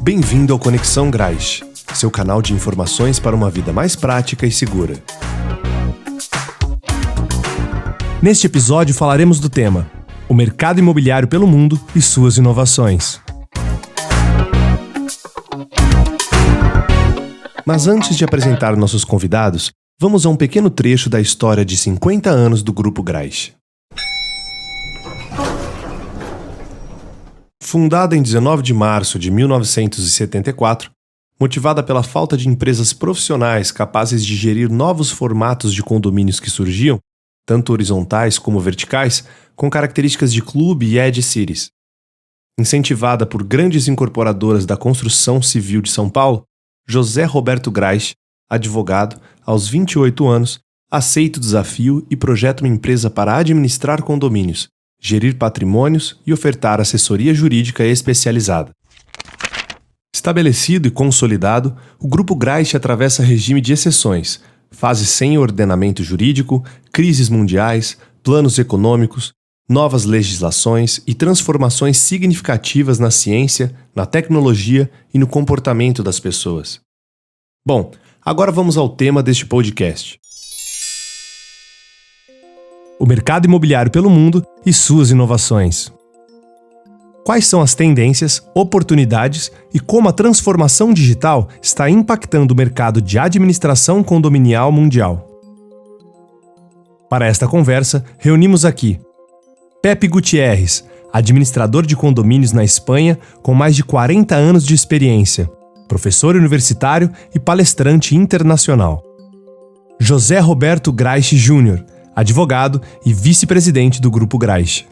Bem-vindo ao Conexão Graix, seu canal de informações para uma vida mais prática e segura. Neste episódio falaremos do tema: o mercado imobiliário pelo mundo e suas inovações. Mas antes de apresentar nossos convidados, vamos a um pequeno trecho da história de 50 anos do Grupo Graix. Fundada em 19 de março de 1974, motivada pela falta de empresas profissionais capazes de gerir novos formatos de condomínios que surgiam, tanto horizontais como verticais, com características de clube e edge cities. Incentivada por grandes incorporadoras da construção civil de São Paulo, José Roberto Graix, advogado, aos 28 anos, aceita o desafio e projeta uma empresa para administrar condomínios, gerir patrimônios e ofertar assessoria jurídica especializada. Estabelecido e consolidado, o Grupo Graix atravessa regime de exceções, fase sem ordenamento jurídico, crises mundiais, planos econômicos, novas legislações e transformações significativas na ciência, na tecnologia e no comportamento das pessoas. Bom, agora vamos ao tema deste podcast: o mercado imobiliário pelo mundo e suas inovações. Quais são as tendências, oportunidades e como a transformação digital está impactando o mercado de administração condominial mundial? Para esta conversa, reunimos aqui Pepe Gutierrez, administrador de condomínios na Espanha com mais de 40 anos de experiência, professor universitário e palestrante internacional. José Roberto Graix Júnior, advogado e vice-presidente do Grupo Graix.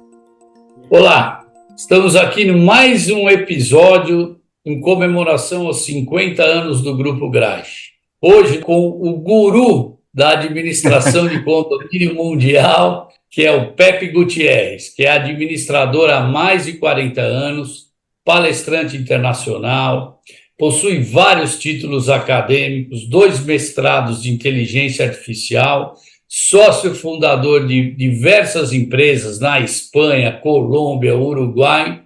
Olá, estamos aqui no mais um episódio em comemoração aos 50 anos do Grupo Graix. Hoje com o guru da administração de condomínio mundial, que é o Pepe Gutierrez, que é administrador há mais de 40 anos, palestrante internacional, possui vários títulos acadêmicos, 2 mestrados de inteligência artificial, sócio fundador de diversas empresas na Espanha, Colômbia, Uruguai,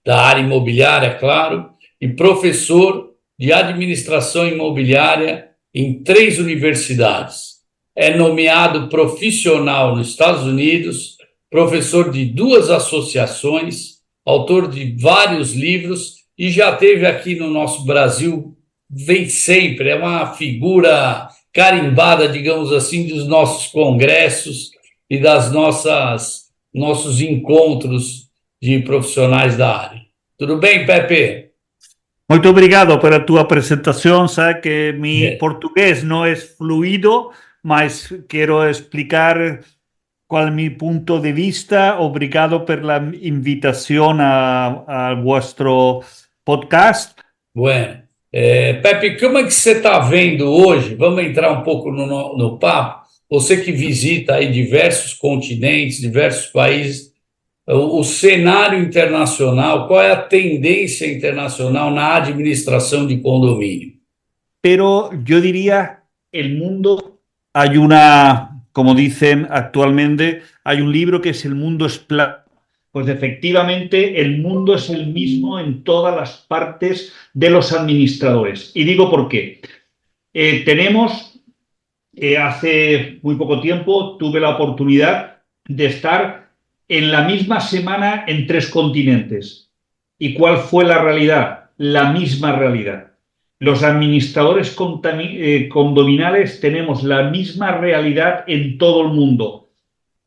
da área imobiliária, claro, e professor de administração imobiliária em 3 universidades. É nomeado profissional nos Estados Unidos, professor de 2 associações, autor de vários livros e já esteve aqui no nosso Brasil, vem sempre, é uma figura carimbada, digamos assim, dos nossos congressos e das nossos encontros de profissionais da área. Tudo bem, Pepe? Muito obrigado pela tua apresentação. Sabe que mi português não é fluido, mas quero explicar qual é meu ponto de vista. Obrigado pela invitação a vuestro podcast. Bueno. Pepe, como é que você está vendo hoje? Vamos entrar um pouco no papo. Você que visita aí diversos continentes, diversos países, o cenário internacional, qual é a tendência internacional na administração de condomínio? Pero yo diría, el mundo, como dicen actualmente, hay un libro que es El mundo es plano. Pues efectivamente el mundo es el mismo en todas las partes de los administradores. Y digo por qué. Hace muy poco tiempo tuve la oportunidad de estar en la misma semana en 3 continentes. ¿Y cuál fue la realidad? La misma realidad. Los administradores condominales tenemos la misma realidad en todo el mundo.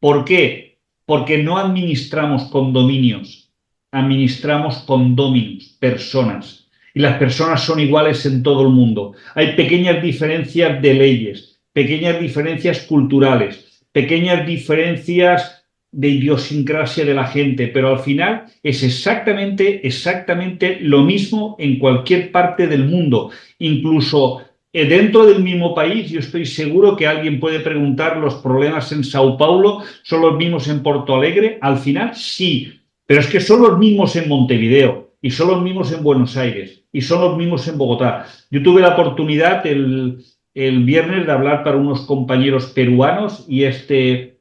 ¿Por qué? Porque no administramos condominios, administramos condóminos, personas. Y las personas son iguales en todo el mundo. Hay pequeñas diferencias de leyes, pequeñas diferencias culturales, pequeñas diferencias de idiosincrasia de la gente, pero al final es exactamente lo mismo en cualquier parte del mundo. Incluso dentro del mismo país, yo estoy seguro que alguien puede preguntar, ¿los problemas en Sao Paulo son los mismos en Porto Alegre? Al final sí, pero es que son los mismos en Montevideo, y son los mismos en Buenos Aires, y son los mismos en Bogotá. Yo tuve la oportunidad el viernes de hablar para unos compañeros peruanos, y este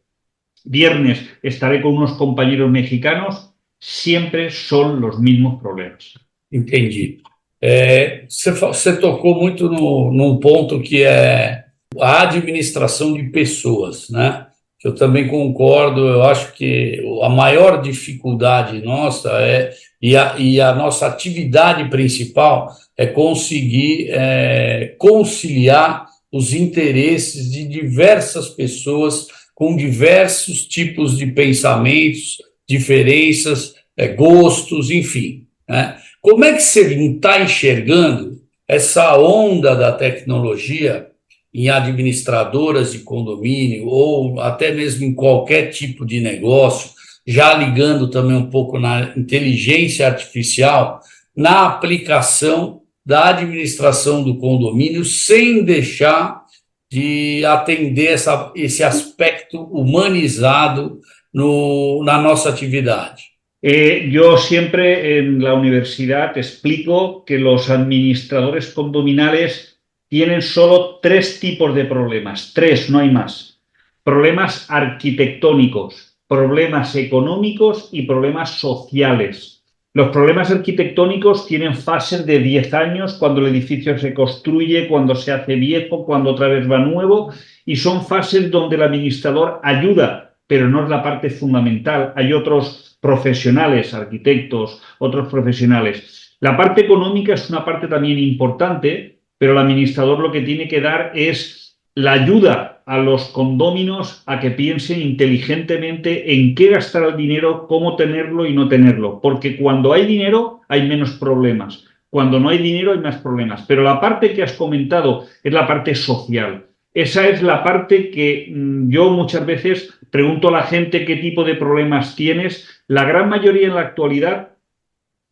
viernes estaré con unos compañeros mexicanos. Siempre son los mismos problemas. Entendi. Você tocou muito num ponto que é a administração de pessoas, né? Eu também concordo, eu acho que a maior dificuldade nossa e a nossa atividade principal é conseguir conciliar os interesses de diversas pessoas com diversos tipos de pensamentos, diferenças, gostos, enfim, né? Como é que você está enxergando essa onda da tecnologia em administradoras de condomínio ou até mesmo em qualquer tipo de negócio, já ligando também um pouco na inteligência artificial, na aplicação da administração do condomínio, sem deixar de atender esse aspecto humanizado na nossa atividade? Yo siempre en la universidad explico que los administradores condominales tienen solo tres tipos de problemas, tres, no hay más. Problemas arquitectónicos, problemas económicos y problemas sociales. Los problemas arquitectónicos tienen fases de 10 años, cuando el edificio se construye, cuando se hace viejo, cuando otra vez va nuevo, y son fases donde el administrador ayuda, pero no es la parte fundamental. Hay otros profesionales, arquitectos, otros profesionales. La parte económica es una parte también importante, pero el administrador lo que tiene que dar es la ayuda a los condóminos a que piensen inteligentemente en qué gastar el dinero, cómo tenerlo y no tenerlo. Porque cuando hay dinero hay menos problemas. Cuando no hay dinero hay más problemas. Pero la parte que has comentado es la parte social. Esa es la parte que yo muchas veces pregunto a la gente qué tipo de problemas tienes. La gran mayoría en la actualidad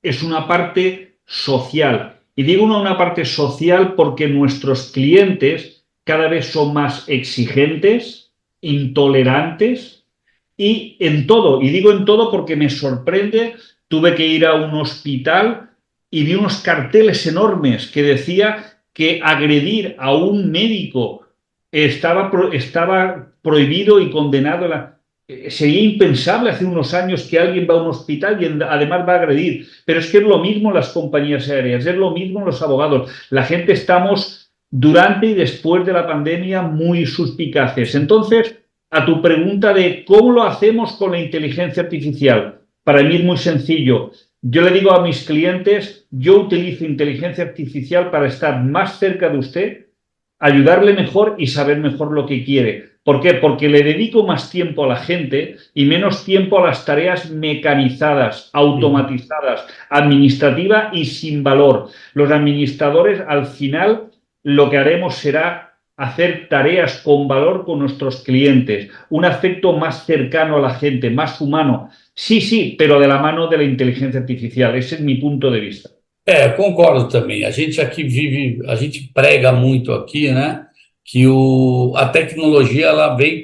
es una parte social. Y digo una parte social porque nuestros clientes cada vez son más exigentes, intolerantes y en todo. Y digo en todo porque me sorprende. Tuve que ir a un hospital y vi unos carteles enormes que decía que agredir a un médico estaba prohibido y condenado. Sería impensable hace unos años que alguien va a un hospital y además va a agredir. Pero es que es lo mismo las compañías aéreas, es lo mismo los abogados. La gente estamos durante y después de la pandemia muy suspicaces. Entonces, a tu pregunta de cómo lo hacemos con la inteligencia artificial, para mí es muy sencillo. Yo le digo a mis clientes, yo utilizo inteligencia artificial para estar más cerca de usted, ayudarle mejor y saber mejor lo que quiere. ¿Por qué? Porque le dedico más tiempo a la gente y menos tiempo a las tareas mecanizadas, automatizadas, administrativas y sin valor. Los administradores, al final, lo que haremos será hacer tareas con valor con nuestros clientes, un afecto más cercano a la gente, más humano. Sí, pero de la mano de la inteligencia artificial. Ese es mi punto de vista. Concordo também. A gente aqui a gente prega muito aqui, né, que a tecnologia ela vem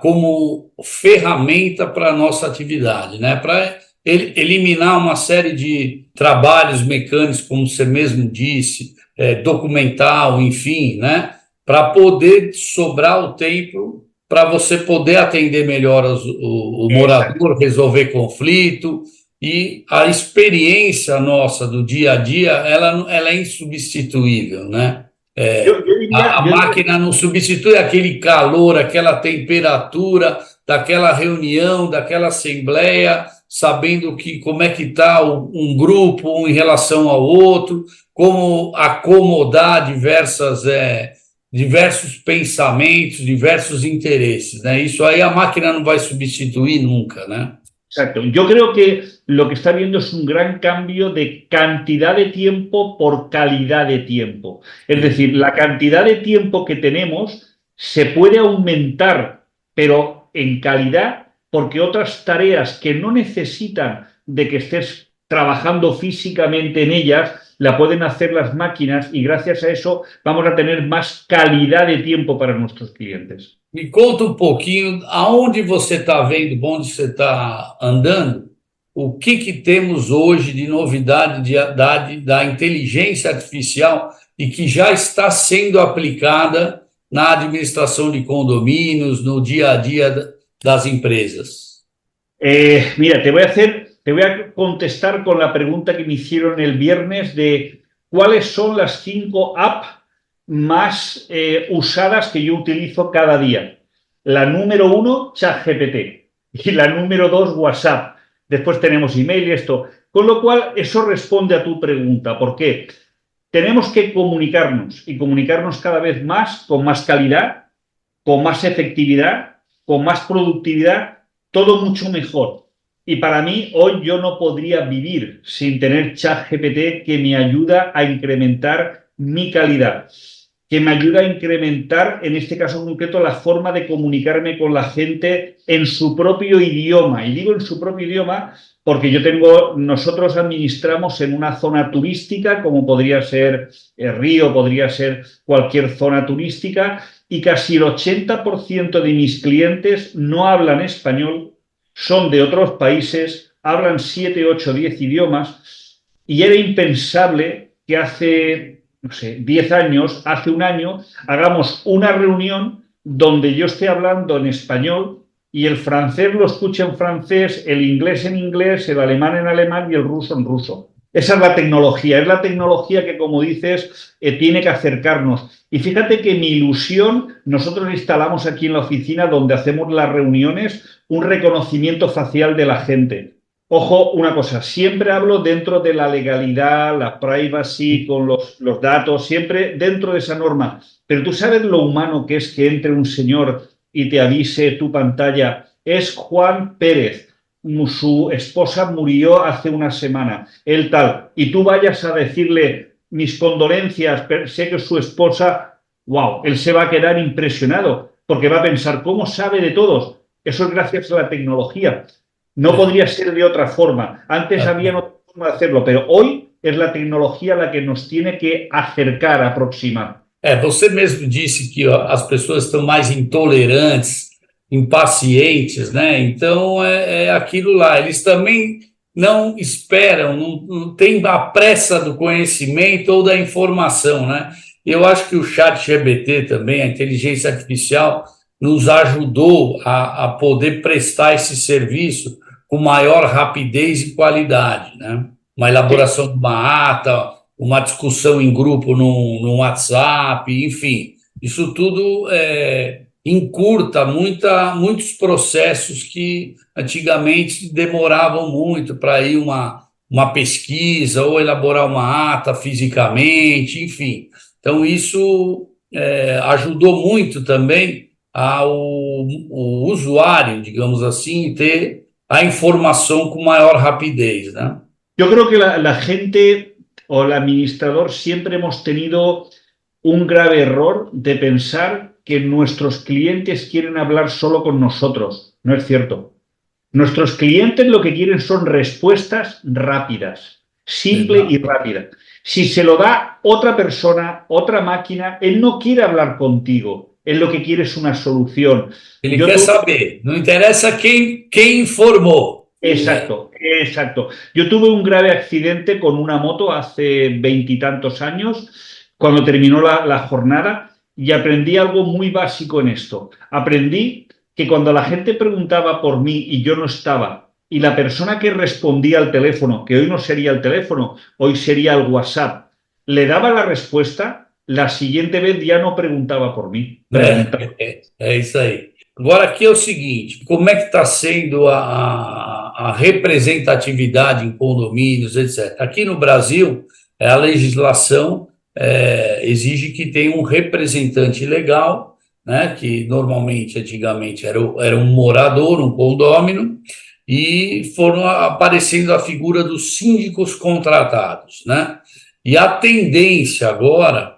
como ferramenta para a nossa atividade, né, para eliminar uma série de trabalhos mecânicos, como você mesmo disse, documental, enfim, né, para poder sobrar o tempo para você poder atender melhor o morador, resolver conflito. E a experiência nossa do dia a dia, ela é insubstituível, né? A máquina não substitui aquele calor, aquela temperatura daquela reunião, daquela assembleia, sabendo como é que está um grupo em relação ao outro, como acomodar diversos pensamentos, diversos interesses, né? Isso aí a máquina não vai substituir nunca, né? Exacto. Yo creo que lo que está viendo es un gran cambio de cantidad de tiempo por calidad de tiempo. Es decir, la cantidad de tiempo que tenemos se puede aumentar, pero en calidad, porque otras tareas que no necesitan de que estés trabajando físicamente en ellas, la pueden hacer las máquinas y gracias a eso vamos a tener más calidad de tiempo para nuestros clientes. Me conta um pouquinho aonde você está vendo, onde você está andando, o que temos hoje de novidade da inteligência artificial e que já está sendo aplicada na administração de condomínios, no dia a dia das empresas. Mira, te voy a hacer Te voy a contestar con la pregunta que me hicieron el viernes de cuáles son las 5 apps más usadas que yo utilizo cada día. La número 1, ChatGPT. Y la número 2, WhatsApp. Después tenemos email y esto. Con lo cual, eso responde a tu pregunta. ¿Por qué? Tenemos que comunicarnos y comunicarnos cada vez más, con más calidad, con más efectividad, con más productividad, todo mucho mejor. Y para mí, hoy yo no podría vivir sin tener ChatGPT que me ayuda a incrementar mi calidad, que me ayuda a incrementar, en este caso concreto, la forma de comunicarme con la gente en su propio idioma. Y digo en su propio idioma porque nosotros administramos en una zona turística, como podría ser el Río, podría ser cualquier zona turística, y casi el 80% de mis clientes no hablan español, son de otros países, hablan 7, 8, 10 idiomas, y era impensable que hace, no sé, 10 años, hace un año, hagamos una reunión donde yo esté hablando en español y el francés lo escuche en francés, el inglés en inglés, el alemán en alemán y el ruso en ruso. Esa es la tecnología que, como dices, tiene que acercarnos. Y fíjate que mi ilusión, nosotros instalamos aquí en la oficina donde hacemos las reuniones un reconocimiento facial de la gente. Ojo, una cosa, siempre hablo dentro de la legalidad, la privacy, con los datos, siempre dentro de esa norma. Pero tú sabes lo humano que es que entre un señor y te avise tu pantalla, es Juan Pérez, su esposa murió hace una semana, él tal, y tú vayas a decirle mis condolencias, sé que es su esposa, wow, él se va a quedar impresionado, porque va a pensar, ¿cómo sabe de todos? Eso es gracias a la tecnología. No podría ser de otra forma. Antes había otra forma de hacerlo, pero hoy es la tecnología la que nos tiene que acercar, aproximar. Você mesmo disse que as pessoas estão mais intolerantes, impacientes, né? Então é aquilo lá. Eles também não esperam, não tem a pressa do conhecimento ou da informação, né? Eu acho que o ChatGPT também, a inteligência artificial, nos ajudou a poder prestar esse serviço com maior rapidez e qualidade, né? Uma elaboração de uma ata, uma discussão em grupo no WhatsApp, enfim, isso tudo encurta muitos processos que antigamente demoravam muito para ir uma pesquisa ou elaborar uma ata fisicamente, enfim. Então, isso ajudou muito também o usuário, digamos assim, ter a informação com maior rapidez, né? Yo creo que la gente o el administrador siempre hemos tenido un grave error de pensar que nuestros clientes quieren hablar solo con nosotros. No es cierto. Nuestros clientes lo que quieren son respuestas rápidas, simple y rápida. Si se lo da otra persona, otra máquina, él no quiere hablar contigo. Él lo que quiere es una solución. Ele quer saber, não interessa quem informou. Exacto, exacto. Yo tuve un grave accidente con una moto hace 20 y tantos años, cuando terminó la jornada, y aprendí algo muy básico en esto. Aprendí que cuando la gente preguntaba por mí y yo no estaba, y la persona que respondía al teléfono, que hoy no sería el teléfono, hoy sería el WhatsApp, le daba la respuesta, la siguiente vez ya no preguntaba por mí. É isso aí. Agora, aqui é o seguinte, como é que está sendo a representatividade em condomínios, etc. Aqui no Brasil, a legislação exige que tenha um representante legal, né, que normalmente, antigamente, era um morador, um condômino, e foram aparecendo a figura dos síndicos contratados, né? E a tendência agora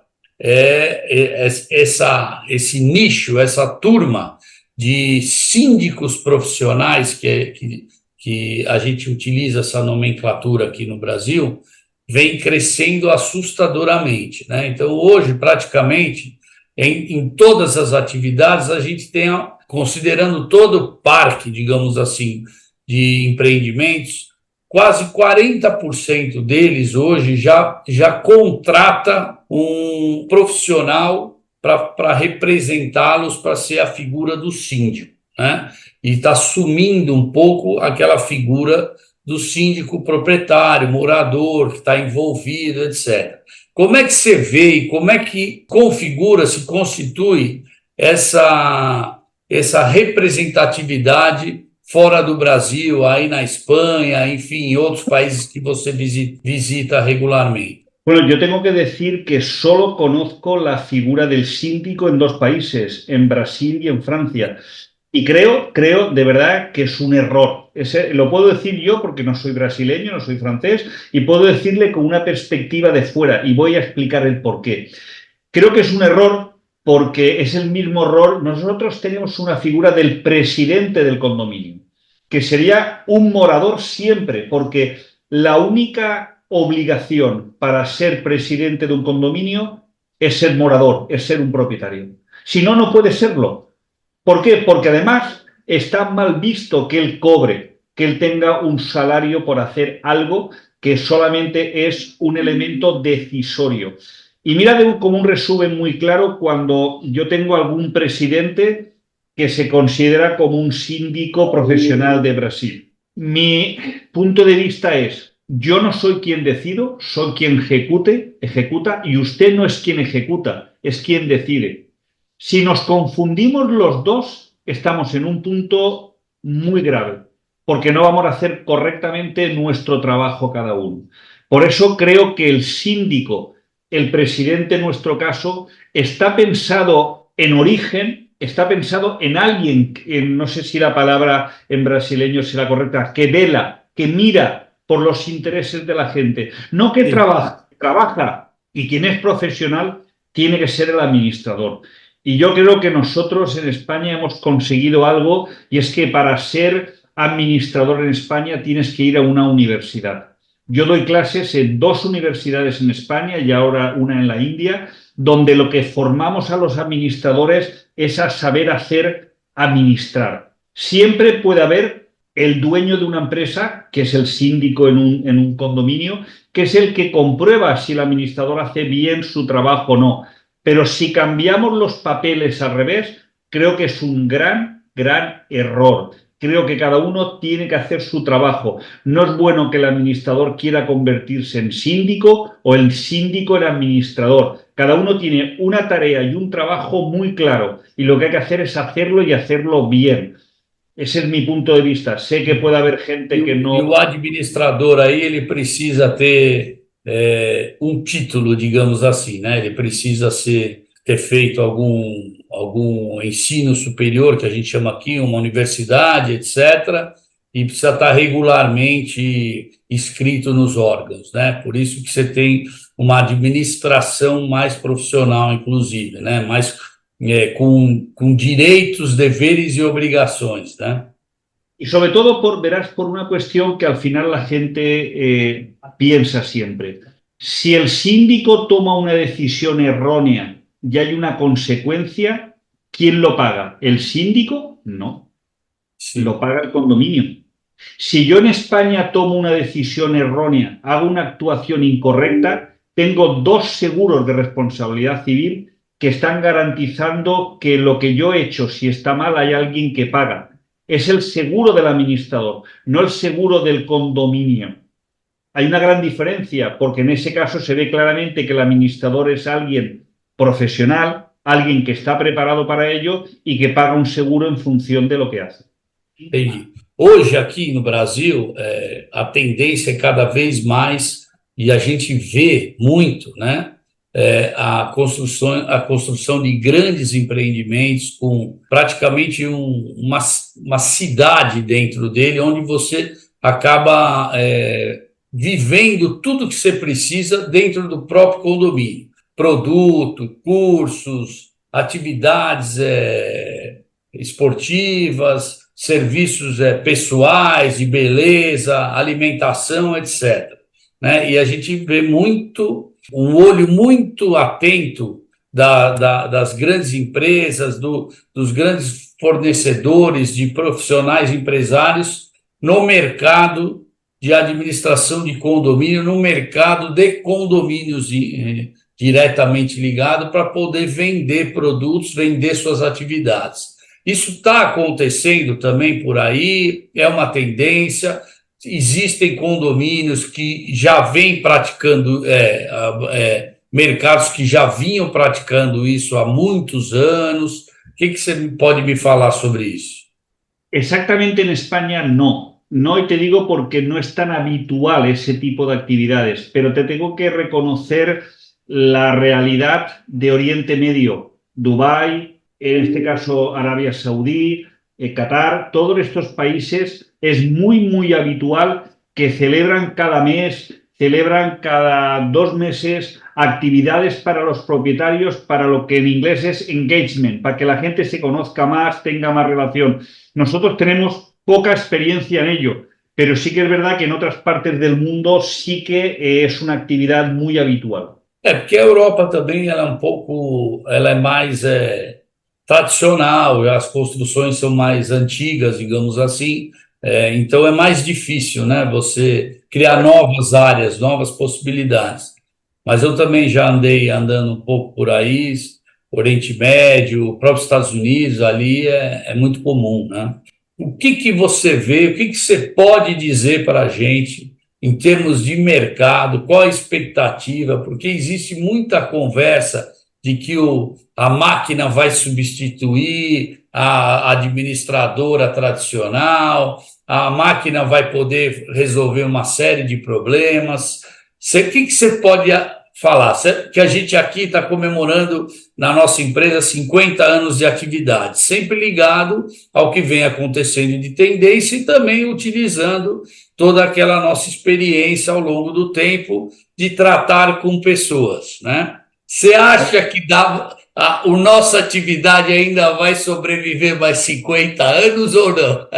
esse nicho, essa turma de síndicos profissionais, que a gente utiliza essa nomenclatura aqui no Brasil, vem crescendo assustadoramente, né? Então, hoje, praticamente, em todas as atividades, a gente tem, considerando todo o parque, digamos assim, de empreendimentos, quase 40% deles hoje já contrata um profissional para representá-los, para ser a figura do síndico, né? E está sumindo um pouco aquela figura do síndico proprietário, morador, que está envolvido, etc. Como é que você vê e como é que configura, se constitui essa representatividade fora do Brasil, aí na Espanha, enfim, em outros países que você visita regularmente? Bueno, yo tengo que decir que solo conozco la figura del síndico en dos países, en Brasil y en Francia. Y creo de verdad que es un error. Lo puedo decir yo porque no soy brasileño, no soy francés, y puedo decirle con una perspectiva de fuera, y voy a explicar el por qué. Creo que es un error porque es el mismo error. Nosotros tenemos una figura del presidente del condominio, que sería un morador siempre, porque la única obligación para ser presidente de un condominio es ser morador, es ser un propietario. Si no, no puede serlo. ¿Por qué? Porque además está mal visto que él cobre, que él tenga un salario por hacer algo que solamente es un elemento decisorio. Y mira como un resumen muy claro cuando yo tengo algún presidente que se considera como un síndico profesional de Brasil. Mi punto de vista es: yo no soy quien decido, soy quien ejecuta, y usted no es quien ejecuta, es quien decide. Si nos confundimos los dos, estamos en un punto muy grave, porque no vamos a hacer correctamente nuestro trabajo cada uno. Por eso creo que el síndico, el presidente en nuestro caso, está pensado en origen, está pensado en alguien, no sé si la palabra en brasileño será correcta, que vela, que mira por los intereses de la gente, no que trabaja, y quien es profesional tiene que ser el administrador. Y yo creo que nosotros en España hemos conseguido algo, y es que para ser administrador en España tienes que ir a una universidad. Yo doy clases en 2 universidades en España y ahora una en la India, donde lo que formamos a los administradores es a saber hacer administrar. Siempre puede haber el dueño de una empresa, que es el síndico en un condominio, que es el que comprueba si el administrador hace bien su trabajo o no. Pero si cambiamos los papeles al revés, creo que es un gran error. Creo que cada uno tiene que hacer su trabajo. No es bueno que el administrador quiera convertirse en síndico o el síndico en administrador. Cada uno tiene una tarea y un trabajo muy claro, y lo que hay que hacer es hacerlo y hacerlo bien. Esse é o meu ponto de vista. Sei que pode haver gente que não... E o administrador aí, ele precisa ter um título, digamos assim, né? Ele precisa ter feito algum ensino superior, que a gente chama aqui, uma universidade, etc., e precisa estar regularmente inscrito nos órgãos, né? Por isso que você tem uma administração mais profissional, inclusive, né? Com direitos, deveres e obrigações, né? Y sobre todo, verás, por una cuestión que al final la gente piensa siempre. Si el síndico toma una decisión errónea y hay una consecuencia, ¿quién lo paga? ¿El síndico? No. Sí. Lo paga el condominio. Si yo en España tomo una decisión errónea, hago una actuación incorrecta, tengo 2 seguros de responsabilidad civil que están garantizando que lo que yo he hecho, si está mal, hay alguien que paga. Es el seguro del administrador, no el seguro del condominio. Hay una gran diferencia, porque en ese caso se ve claramente que el administrador es alguien profesional, alguien que está preparado para ello y que paga un seguro en función de lo que hace. Entendi. Hoje, aqui no Brasil, a tendência é cada vez mais, e a gente vê muito, né? A construção de grandes empreendimentos com praticamente uma cidade dentro dele, onde você acaba vivendo tudo que você precisa dentro do próprio condomínio. Produto, cursos, atividades esportivas, serviços pessoais, de beleza, alimentação, etc. Né? E a gente vê um olho muito atento das grandes empresas, dos grandes fornecedores, de profissionais empresários no mercado de administração de condomínio, no mercado de condomínios diretamente ligado, para poder vender produtos, vender suas atividades. Isso está acontecendo também por aí, é uma tendência. existem condomínios que já vêm praticando, mercados que já vinham praticando isso há muitos anos. O que você pode me falar sobre isso? Exactamente en España no. No, y te digo porque no es tan habitual ese tipo de actividades, pero te tengo que reconocer la realidad de Oriente Medio, Dubái, en este caso Arabia Saudí, Qatar, todos estos países es muy habitual que celebran cada mes, celebran cada 2 meses actividades para los propietarios, para lo que en inglés es engagement, para que la gente se conozca más, tenga más relación. Nosotros tenemos poca experiencia en ello, pero sí que es verdad que en otras partes del mundo sí que es una actividad muy habitual. Porque a Europa também ela é mais tradicional, as construções são mais antigas, digamos assim, então é mais difícil, né, você criar novas áreas, novas possibilidades. Mas eu também já andando um pouco por aí, Oriente Médio, o próprio Estados Unidos, ali é muito comum, né? O que você vê, o que você pode dizer para a gente em termos de mercado, qual a expectativa? Porque existe muita conversa de que a máquina vai substituir a administradora tradicional, a máquina vai poder resolver uma série de problemas. O que você pode falar? Que a gente aqui está comemorando na nossa empresa 50 anos de atividade, sempre ligado ao que vem acontecendo de tendência e também utilizando toda aquela nossa experiência ao longo do tempo de tratar com pessoas, né? Você acha que a nossa atividade ainda vai sobreviver mais 50 anos ou não?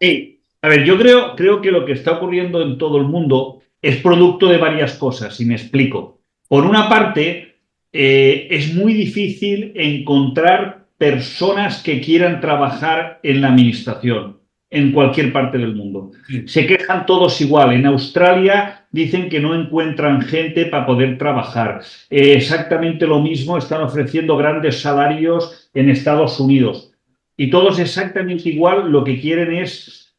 Sí. A ver, yo creo que lo que está ocurriendo en todo el mundo es producto de varias cosas, y me explico. Por una parte, es muy difícil encontrar personas que quieran trabajar en la administración en cualquier parte del mundo. Sí. Se quejan todos igual. En Australia dicen que no encuentran gente para poder trabajar. Exactamente lo mismo están ofreciendo grandes salarios en Estados Unidos. Y todos exactamente igual lo que quieren es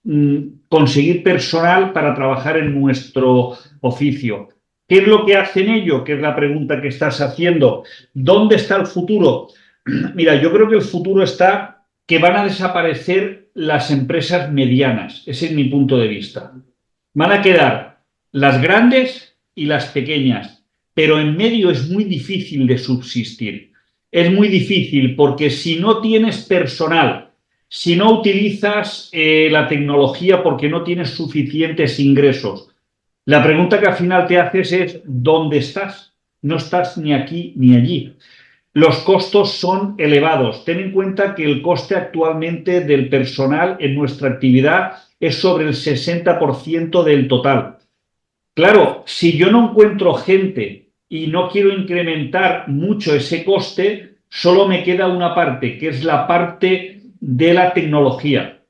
conseguir personal para trabajar en nuestro oficio. ¿Qué es lo que hacen ellos? Que es la pregunta que estás haciendo. ¿Dónde está el futuro? Mira, yo creo que el futuro está que van a desaparecer las empresas medianas. Ese es mi punto de vista. Van a quedar las grandes y las pequeñas, pero en medio es muy difícil de subsistir. Es muy difícil porque si no tienes personal, si no utilizas la tecnología porque no tienes suficientes ingresos, la pregunta que al final te haces es ¿dónde estás? No estás ni aquí ni allí. Los costos son elevados. Ten en cuenta que el coste actualmente del personal en nuestra actividad es sobre el 60% del total. Claro, si yo no encuentro gente y no quiero incrementar mucho ese coste, solo me queda una parte, que es la parte de la tecnología.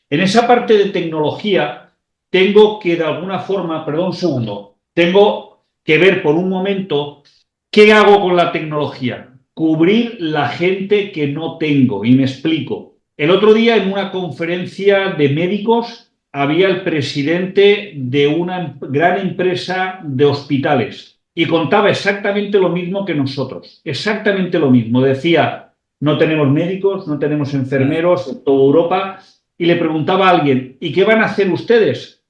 En esa parte de tecnología tengo que de alguna forma, perdón un segundo, tengo que ver por un momento qué hago con la tecnología. Cubrir la gente que no tengo, y me explico. El otro día en una conferencia de médicos había el presidente de una gran empresa de hospitales y contaba exactamente lo mismo que nosotros, exactamente lo mismo. Decía, no tenemos médicos, no tenemos enfermeros en toda Europa, y le preguntaba a alguien, ¿y qué van a hacer ustedes?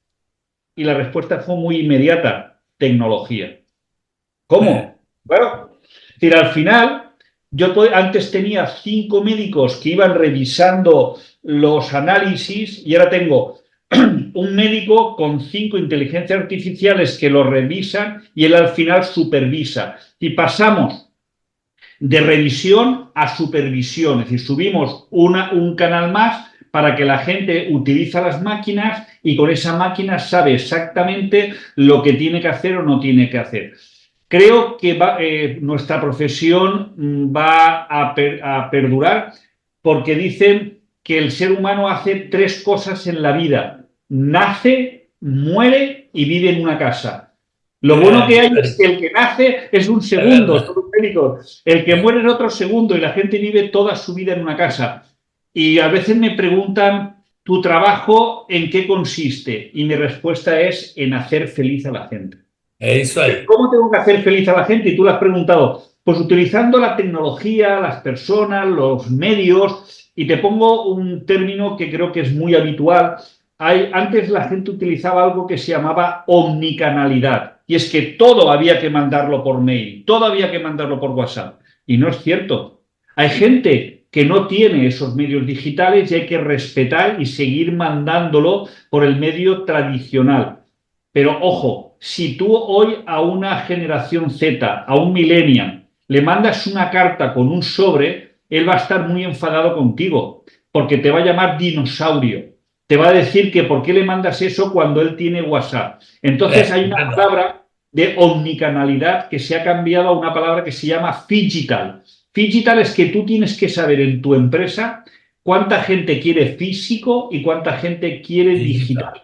Y la respuesta fue muy inmediata, tecnología. ¿Cómo? Bueno, es decir, al final... Yo antes tenía 5 médicos que iban revisando los análisis y ahora tengo un médico con 5 inteligencias artificiales que lo revisan y él al final supervisa. Y pasamos de revisión a supervisión, es decir, subimos un canal más para que la gente utiliza las máquinas y con esa máquina sabe exactamente lo que tiene que hacer o no tiene que hacer. Creo que nuestra profesión va a perdurar porque dicen que el ser humano hace 3 cosas en la vida. Nace, muere y vive en una casa. Lo bueno que hay es que el que nace es un segundo, son médicos. El que muere es otro segundo y la gente vive toda su vida en una casa. Y a veces me preguntan ¿tu trabajo en qué consiste? Y mi respuesta es en hacer feliz a la gente. É isso aí. ¿Cómo tengo que hacer feliz a la gente? Y tú lo has preguntado. Pues utilizando la tecnología, las personas, los medios, y te pongo un término que creo que es muy habitual. Antes la gente utilizaba algo que se llamaba omnicanalidad, y es que todo había que mandarlo por mail, todo había que mandarlo por WhatsApp. Y no es cierto. Hay gente que no tiene esos medios digitales y hay que respetar y seguir mandándolo por el medio tradicional. Pero ojo, si tú hoy a una generación Z, a un millennial, le mandas una carta con un sobre, él va a estar muy enfadado contigo, porque te va a llamar dinosaurio. Te va a decir que por qué le mandas eso cuando él tiene WhatsApp. Entonces hay una palabra de omnicanalidad que se ha cambiado a una palabra que se llama phygital. Phygital es que tú tienes que saber en tu empresa cuánta gente quiere físico y cuánta gente quiere digital.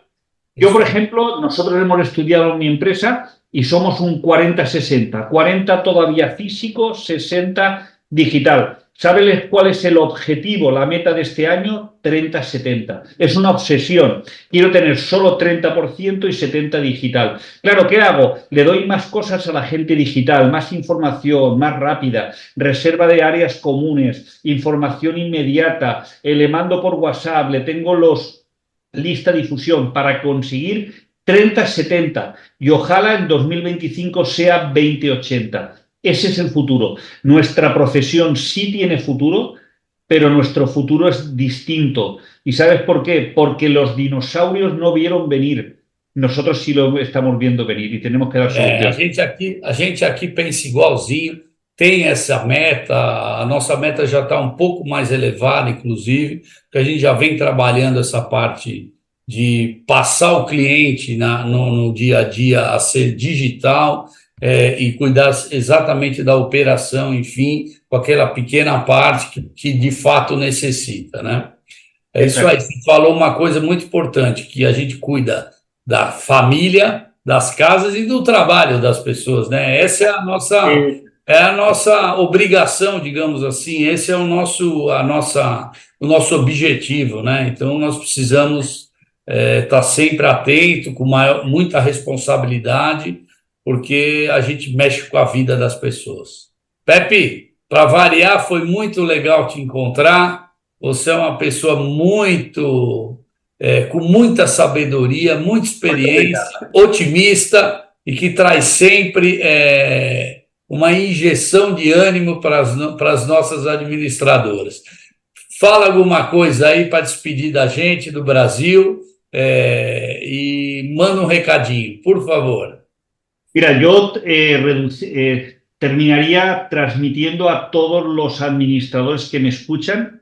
Yo, por ejemplo, nosotros hemos estudiado en mi empresa y somos un 40-60. 40 todavía físico, 60 digital. ¿Sabes cuál es el objetivo, la meta de este año? 30-70. Es una obsesión. Quiero tener solo 30% y 70% digital. Claro, ¿qué hago? Le doy más cosas a la gente digital, más información, más rápida, reserva de áreas comunes, información inmediata, le mando por WhatsApp, le tengo lista de difusión para conseguir 30-70 y ojalá en 2025 sea 20-80. Ese es el futuro. Nuestra profesión sí tiene futuro, pero nuestro futuro es distinto. ¿Y sabes por qué? Porque los dinosaurios no vieron venir. Nosotros sí lo estamos viendo venir y tenemos que dar soluciones. A gente aqui pensa igualzinho, tem essa meta, a nossa meta já está um pouco mais elevada, inclusive, porque a gente já vem trabalhando essa parte de passar o cliente no dia a dia a ser digital, e cuidar exatamente da operação, enfim, com aquela pequena parte que de fato necessita, né? É isso aí, você falou uma coisa muito importante, que a gente cuida da família, das casas e do trabalho das pessoas, né? Essa é a nossa obrigação, digamos assim, esse é o nosso objetivo, né? Então, nós precisamos estar sempre atento, com muita responsabilidade, porque a gente mexe com a vida das pessoas. Pepe, para variar, foi muito legal te encontrar. Você é uma pessoa com muita sabedoria, muita experiência, otimista e que traz sempre uma injeção de ânimo para as nossas administradoras. Fala alguma coisa aí para despedir da gente, do Brasil, e manda um recadinho, por favor. Mira, yo terminaría transmitiendo a todos los administradores que me escuchan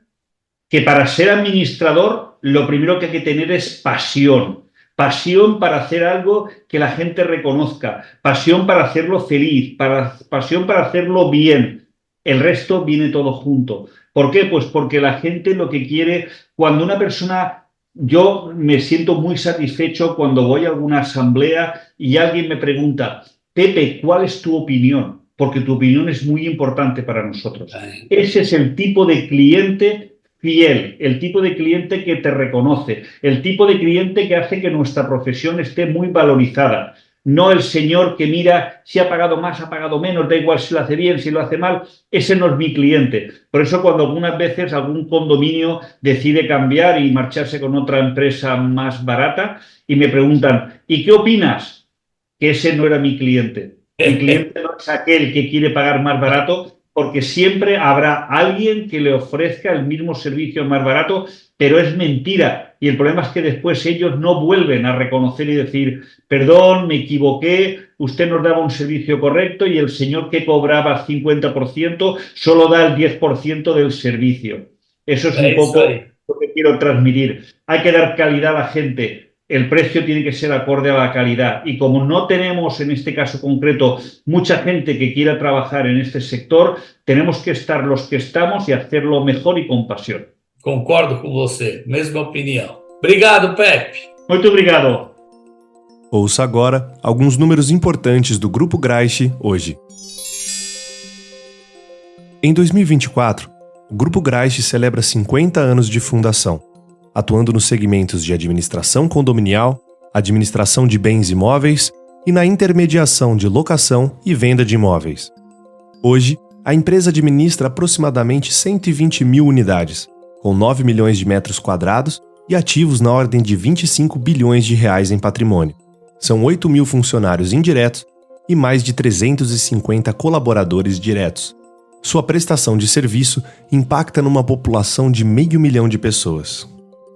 que para ser administrador lo primero que hay que tener es pasión. Pasión para hacer algo que la gente reconozca, pasión para hacerlo feliz, pasión para hacerlo bien. El resto viene todo junto. ¿Por qué? Pues porque la gente lo que quiere, cuando una persona... Yo me siento muy satisfecho cuando voy a alguna asamblea y alguien me pregunta, Pepe, ¿cuál es tu opinión? Porque tu opinión es muy importante para nosotros. Ese es el tipo de cliente fiel, el tipo de cliente que te reconoce, el tipo de cliente que hace que nuestra profesión esté muy valorizada. No el señor que mira si ha pagado más, ha pagado menos, da igual si lo hace bien, si lo hace mal. Ese no es mi cliente. Por eso cuando algunas veces algún condominio decide cambiar y marcharse con otra empresa más barata y me preguntan, ¿y qué opinas? Que ese no era mi cliente. Mi cliente no es aquel que quiere pagar más barato, porque siempre habrá alguien que le ofrezca el mismo servicio más barato, pero es mentira. Y el problema es que después ellos no vuelven a reconocer y decir, perdón, me equivoqué, usted nos daba un servicio correcto y el señor que cobraba 50% solo da el 10% del servicio. Eso es un poco lo que quiero transmitir. Hay que dar calidad a la gente. El precio tiene que ser acorde a la calidad. Y como no tenemos, en este caso concreto, mucha gente que quiera trabajar en este sector, tenemos que estar los que estamos y hacerlo mejor y con pasión. Concordo com você, mesma opinião. Obrigado, Pepe. Muito obrigado. Ouça agora alguns números importantes do Grupo Graich hoje. Em 2024, o Grupo Graich celebra 50 anos de fundação. atuando nos segmentos de administração condominial, administração de bens imóveis e na intermediação de locação e venda de imóveis. Hoje, a empresa administra aproximadamente 120 mil unidades, com 9 milhões de metros quadrados e ativos na ordem de 25 bilhões de reais em patrimônio. São 8 mil funcionários indiretos e mais de 350 colaboradores diretos. Sua prestação de serviço impacta numa população de 500 mil de pessoas.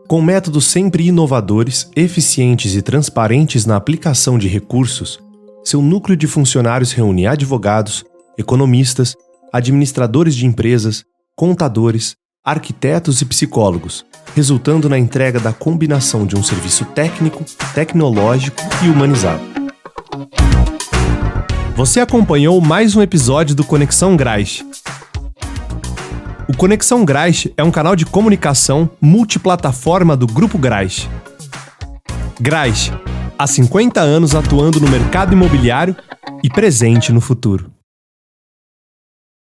Com métodos sempre inovadores, eficientes e transparentes na aplicação de recursos, seu núcleo de funcionários reúne advogados, economistas, administradores de empresas, contadores, arquitetos e psicólogos, resultando na entrega da combinação de um serviço técnico, tecnológico e humanizado. Você acompanhou mais um episódio do Conexão Graich. O Conexão Graich é um canal de comunicação multiplataforma do Grupo Graich. Graich, há 50 anos atuando no mercado imobiliário e presente no futuro.